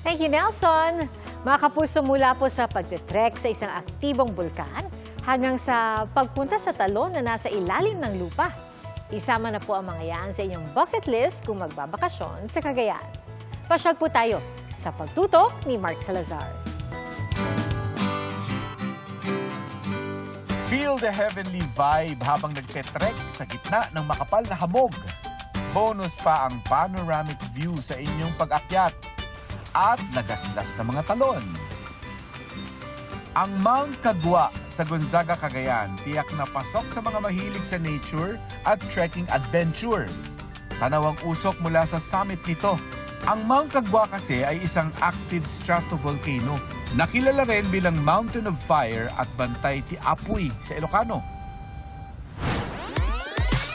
Thank you, Nelson. Mga kapuso, mula po sa pagtitrek sa isang aktibong bulkan hanggang sa pagpunta sa talon na nasa ilalim ng lupa. Isama na po ang mga yan sa inyong bucket list kung magbabakasyon sa Cagayan. Pasyal po tayo sa pagtutok ni Mark Salazar. Feel the heavenly vibe habang nagtetrek sa gitna ng makapal na hamog. Bonus pa ang panoramic view sa inyong pag-akyat at nagaslas na mga talon. Ang Mount Cagua sa Gonzaga, Cagayan, tiyak na pasok sa mga mahilig sa nature at trekking adventure. Tanawang usok mula sa summit nito. Ang Mount Cagua kasi ay isang active stratovolcano. Nakilala rin bilang Mountain of Fire at Bantay ti Apuy sa Ilocano.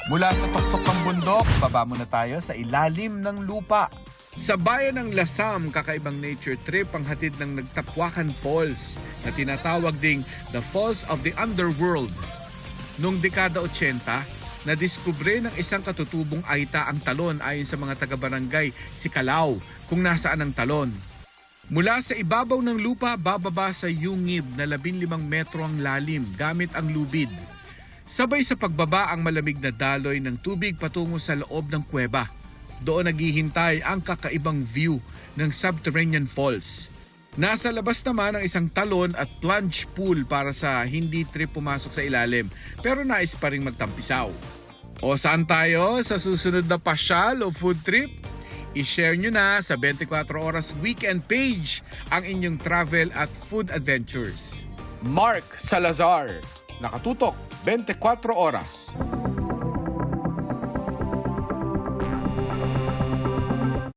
Mula sa tuktok ng bundok, baba muna tayo sa ilalim ng lupa. Sa bayan ng Lasam, kakaibang nature trip ang hatid ng Nagtapwakan Falls na tinatawag ding the Falls of the Underworld. Noong dekada 80, nadiskubre ng isang katutubong aita ang talon ayon sa mga taga-barangay si Calao kung nasaan ang talon. Mula sa ibabaw ng lupa, bababa sa yungib na 15 metro ang lalim gamit ang lubid. Sabay sa pagbaba ang malamig na daloy ng tubig patungo sa loob ng kuweba. Doon naghihintay ang kakaibang view ng subterranean falls. Nasa labas naman ang isang talon at plunge pool para sa hindi trip pumasok sa ilalim, pero nais pa rin magtampisaw. O saan tayo sa susunod na pasyal o food trip? I-share nyo na sa 24 Oras Weekend page ang inyong travel at food adventures. Mark Salazar, nakatutok 24 Oras.